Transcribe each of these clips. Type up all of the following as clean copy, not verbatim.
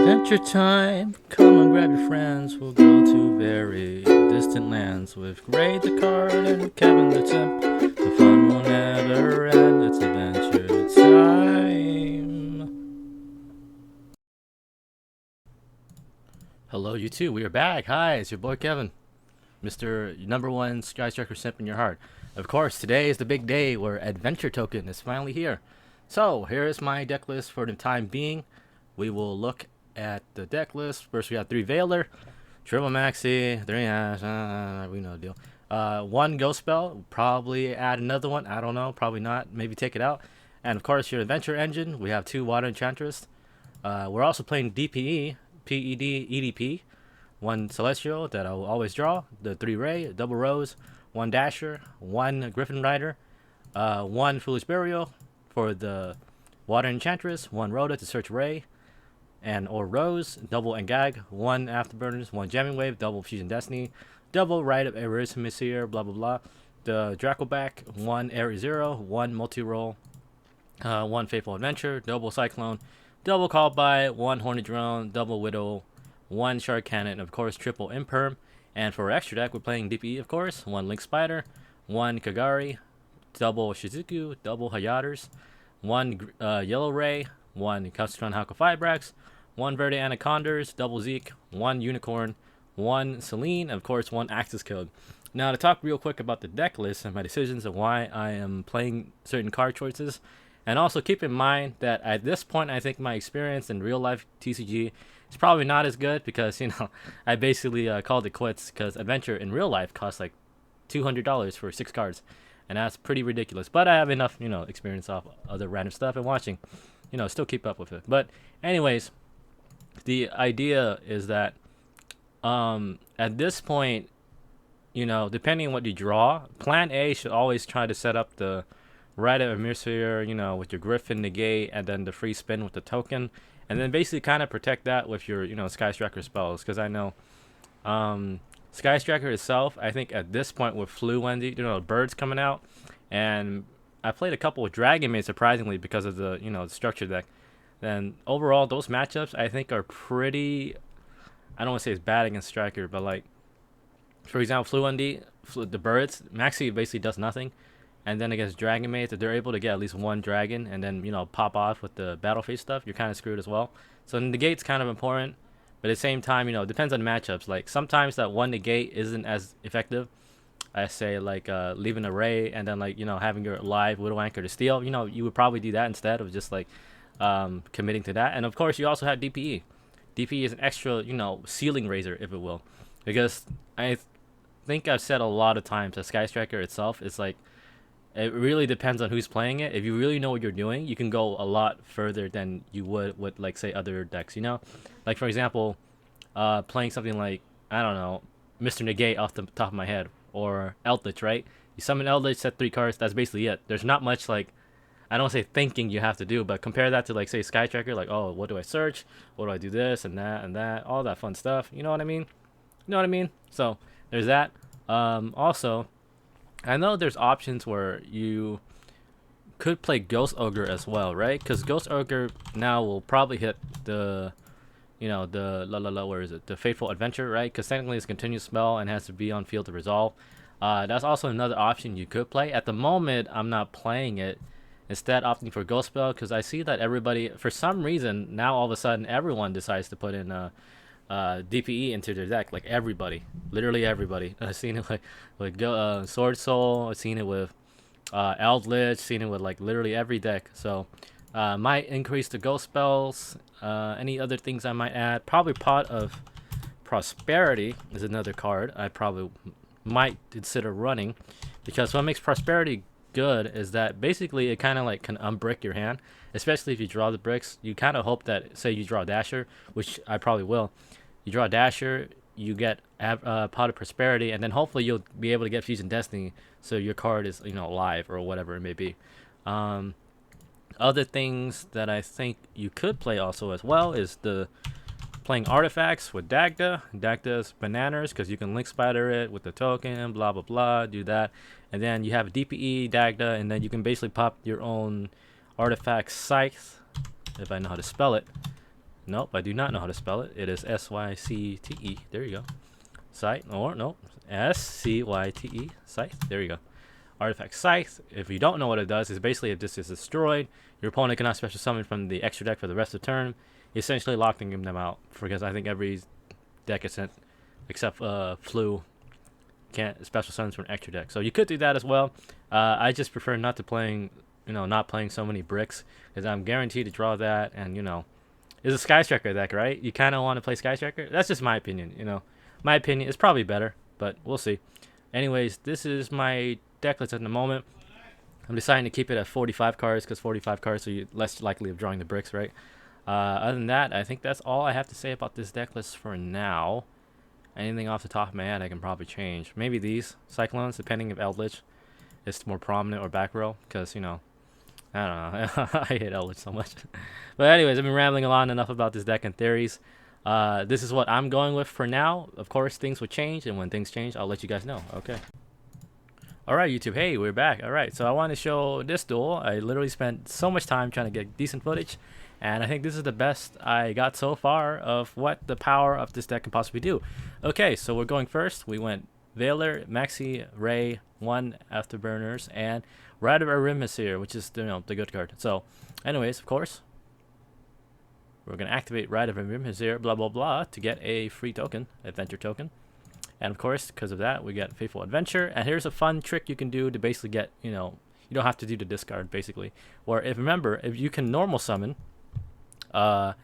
Adventure time! Come and grab your friends. We'll go to very distant lands with Ray the Card and Kevin the Temp. The fun will never end. It's adventure time! Hello, you two. We are back. Hi, it's your boy Kevin, Mr. #1 Skystriker Simp in your heart. Of course, today is the big day where Adventure Token is finally here. So, here is my deck list for the time being. We will look at the deck list. First, we got 3 Veiler, Triple Maxi, 3 Ash, we know the deal. 1 Ghost Spell, probably add another one, I don't know, probably not, maybe take it out. And of course, your Adventure Engine, we have 2 Water Enchantress. We're also playing DPE, PED, EDP. 1 Celestial that I will always draw, the 3 Ray, double Rose, 1 Dasher, 1 Griffin Rider, 1 Foolish Burial for the Water Enchantress, 1 Rhoda to search Ray and or Rose, double Engag, 1 Afterburners, 1 Jamming Wave, double Fusion Destiny, double Rite of Erismesir, blah blah blah. The Dracoback, 1 Air Zero, 1 Multi-Roll, 1 Faithful Adventure, double Cyclone, double Call by, 1 Hornet Drone, double Widow, 1 Shark Cannon, and of course triple Imperm. And for extra deck, we're playing DPE, of course, 1 Link Spider, 1 Kagari, double Shizuku, double Hayaters, 1 Yellow Ray, 1 Calcitron Hako Fibrax, 1 Verde Anaconders, double Zeke, 1 Unicorn, 1 Celine, and of course 1 Axis Code. Now to talk real quick about the deck list and my decisions and why I am playing certain card choices. And also keep in mind that at this point I think my experience in real life TCG is probably not as good because, you know, I basically called it quits because Adventure in real life costs like $200 for 6 cards. And that's pretty ridiculous. But I have enough, you know, experience off other random stuff and watching, you know, still keep up with it. But anyways, the idea is that at this point, you know, depending on what you draw, plan A should always try to set up the Rite of Erismesir, you know, with your Griffin negate and then the free spin with the token, and then basically kind of protect that with your, you know, Skystriker spells. Because I know Skystriker itself, I think at this point with Fluendy, you know, birds coming out, and I played a couple of Dragon Maid surprisingly because of the, you know, the structure deck. Then overall, those matchups I think are pretty. I don't want to say it's bad against Striker, but like, for example, Fluendy, the birds, Maxi basically does nothing, and then against Dragon Maid, if they're able to get at least 1 dragon and then, you know, pop off with the battle phase stuff, you're kind of screwed as well. So negate's kind of important, but at the same time, you know, it depends on matchups. Like sometimes that 1 negate isn't as effective. I say like leaving a Ray and then like, you know, having your live Widow Anchor to steal. You know, you would probably do that instead of just like committing to that. And of course you also have DPE. DPE is an extra, you know, ceiling raiser, if it will, because I think I've said a lot of times that Skystriker itself is like, it really depends on who's playing it. If you really know what you're doing, you can go a lot further than you would with like say other decks, you know, like for example playing something like, I don't know, Mr. Negate off the top of my head, or Eldritch, right? You summon Eldritch, set 3 cards, that's basically it. There's not much like, I don't say thinking you have to do, but compare that to like say Skystriker, like, oh, what do I search? What do I do, this and that, all that fun stuff. You know what I mean? You know what I mean? So there's that. Also, I know there's options where you could play Ghost Ogre as well, right? Because Ghost Ogre now will probably hit the, you know, the where is it? The Faithful Adventure, right? Because technically it's a continuous spell and has to be on field to resolve. That's also another option you could play. At the moment, I'm not playing it. Instead, opting for Ghost Spell because I see that everybody, for some reason, now all of a sudden everyone decides to put in DPE into their deck. Like everybody, literally everybody. I've seen it like Sword Soul. I've seen it with Eldritch. Seen it with like literally every deck. So might increase the Ghost Spells. Any other things I might add? Probably Pot of Prosperity is another card I probably might consider running, because what makes Prosperity good is that basically it kind of like can unbrick your hand, especially if you draw the bricks. You kind of hope that, say you draw Dasher, which I probably will, you draw Dasher, you get Pot of Prosperity, and then hopefully you'll be able to get Fusion Destiny, so your card is, you know, live or whatever it may be. Other things that I think you could play also as well is the playing artifacts with Dagda. Dagda's bananas because you can Link Spider it with the token, blah blah blah, do that. And then you have DPE, Dagda, and then you can basically pop your own artifact Scythe, if I know how to spell it. Nope, I do not know how to spell it. It is Sycte. There you go. Scythe, or no, Scyte. Scythe. There you go. Artifact Scythe. If you don't know what it does, it's basically if this is destroyed, your opponent cannot special summon from the extra deck for the rest of the turn. Essentially locking them out, because I think every deck is sent except Flu can't special summons from an extra deck. So you could do that as well. I just prefer not to playing, not playing so many bricks, because I'm guaranteed to draw that, and it's a Skystriker deck, right? You kind of want to play Skystriker. That's just my opinion. My opinion is probably better, but we'll see. Anyways, this is my deck list at the moment. I'm deciding to keep it at 45 cards, because 45 cards are less likely of drawing the bricks, right? Other than that, I think that's all I have to say about this deck list for now. Anything off the top of my head I can probably change. Maybe these Cyclones, depending if Eldritch is more prominent or back row, because, I don't know. I hate Eldritch so much. But anyways, I've been rambling on enough about this deck and theories. This is what I'm going with for now. Of course, things will change, and when things change, I'll let you guys know. Okay. Alright, YouTube. Hey, we're back. Alright, so I want to show this duel. I literally spent so much time trying to get decent footage, and I think this is the best I got so far of what the power of this deck can possibly do. Okay, so we're going first. We went Veiler, Maxi, Ray, 1 Afterburners, and Rite of Arimis here, which is the good card. So, anyways, of course, we're going to activate Rite of Arimis here, blah, blah, blah, to get a free token, adventure token. And of course, because of that, we get Faithful Adventure. And here's a fun trick you can do to basically get, you don't have to do the discard, basically. Or remember, if you can normal summon, if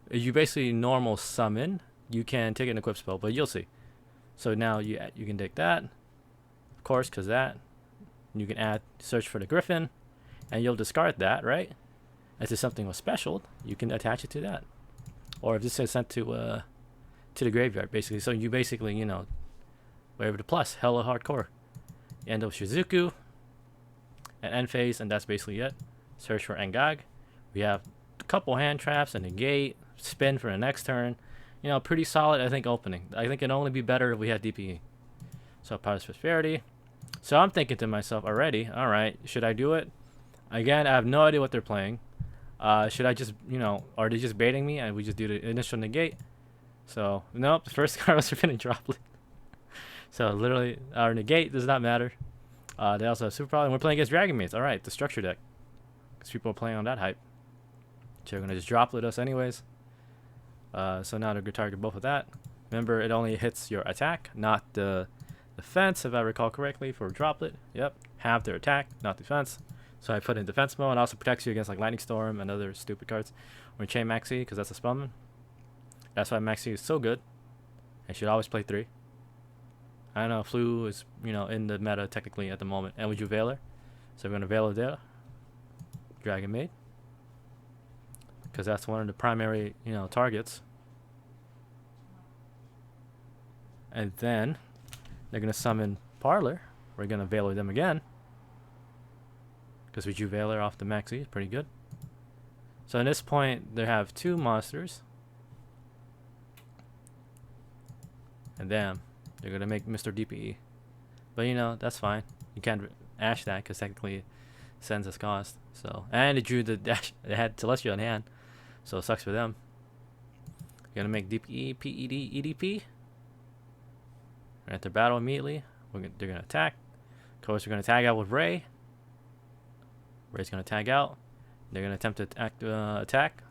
you basically normal summon, you can take an equip spell, but you'll see. So now you can take that, of course, because that. You can add Search for the Griffin, and you'll discard that, right? As if something was special, you can attach it to that. Or if this is sent to the graveyard, basically. So you basically, whatever the plus, hella hardcore. You end up with Shizuku at end phase, and that's basically it. Search for Engag. We have a couple hand traps and a gate, spin for the next turn. Pretty solid, I think, opening. I think it'd only be better if we had DPE. So Powers Prosperity. So I'm thinking to myself already, alright, should I do it? Again, I have no idea what they're playing. Should I just, are they just baiting me and we just do the initial negate? So, nope, the first card was Forbidden Droplet. So literally, our negate does not matter. They also have Super Power, and we're playing against Dragon Mates. Alright, the structure deck. Because people are playing on that hype. So they're going to just droplet us anyways. So now they're going to target both of that. Remember, it only hits your attack, not the defense, if I recall correctly, for droplet. Yep, half their attack, not defense. So I put in defense mode, and also protects you against like Lightning Storm and other stupid cards. We're going to chain Maxi, because that's a spellman. That's why Maxi is so good. I should always play 3. I don't know, Flu is, in the meta technically at the moment. And we do Veiler. So we're going to Veiler there. Dragon Maid. Because that's one of the primary, targets. And then they're going to summon Parlor. We're going to Veiler them again. Because we drew Veiler off the Maxi. Pretty good. So at this point, they have 2 monsters. And damn, they're going to make Mr. DPE. But, that's fine. You can't ash that because technically it sends us cost. So, and it drew the dash. It had Celestial in hand. So it sucks for them. Going to make DPE, PED, EDP. We're at their battle immediately. They're going to attack. Of course, we're going to tag out with Ray. Ray's going to tag out. They're going to attempt to attack.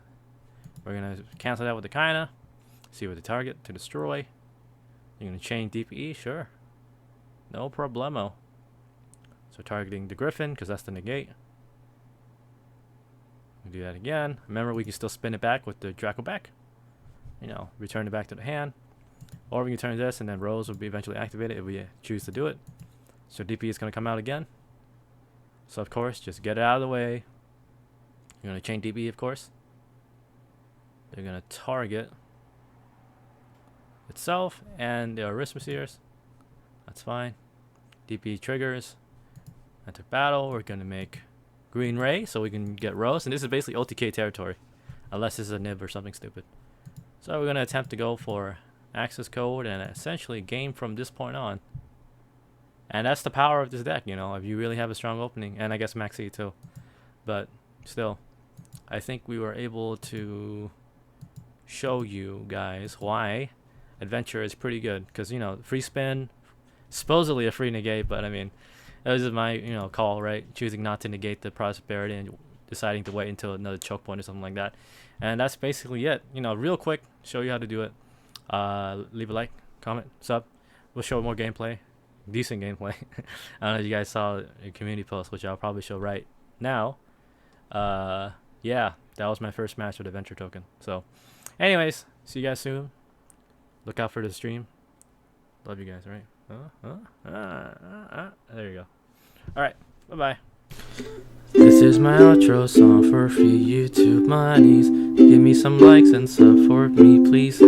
We're going to cancel that with the Kaina. See what the target to destroy. You're going to chain DPE, sure. No problemo. So targeting the Griffin, because that's the negate. We'll do that again. Remember, we can still spin it back with the Draco back. Return it back to the hand. Or we can turn this, and then Rose will be eventually activated if we choose to do it. So DPE is going to come out again. So, of course, just get it out of the way. You're going to chain DPE, of course. They're going to target itself and the Arismasiers. That's fine. DP triggers. Enter battle. We're going to make Green Ray so we can get Rose. And this is basically OTK territory. Unless this is a nib or something stupid. So we're going to attempt to go for access code and essentially game from this point on. And that's the power of this deck, if you really have a strong opening. And I guess Maxi too. But still, I think we were able to show you guys why adventure is pretty good. Because, you know, free spin, supposedly a free negate, but I mean, that was my, you know, call, right? Choosing not to negate the prosperity and deciding to wait until another choke point or something like that. And that's basically it. You know, real quick, show you how to do it. Leave a like, comment, sub. We'll show more gameplay, decent gameplay. I don't know if you guys saw a community post, which I'll probably show right now. Yeah, that was my first match with Adventure Token. So, anyways, see you guys soon. Look out for the stream. Love you guys, right? There you go. Alright, bye-bye. This is my outro song for free YouTube monies. Give me some likes and sub for me, please.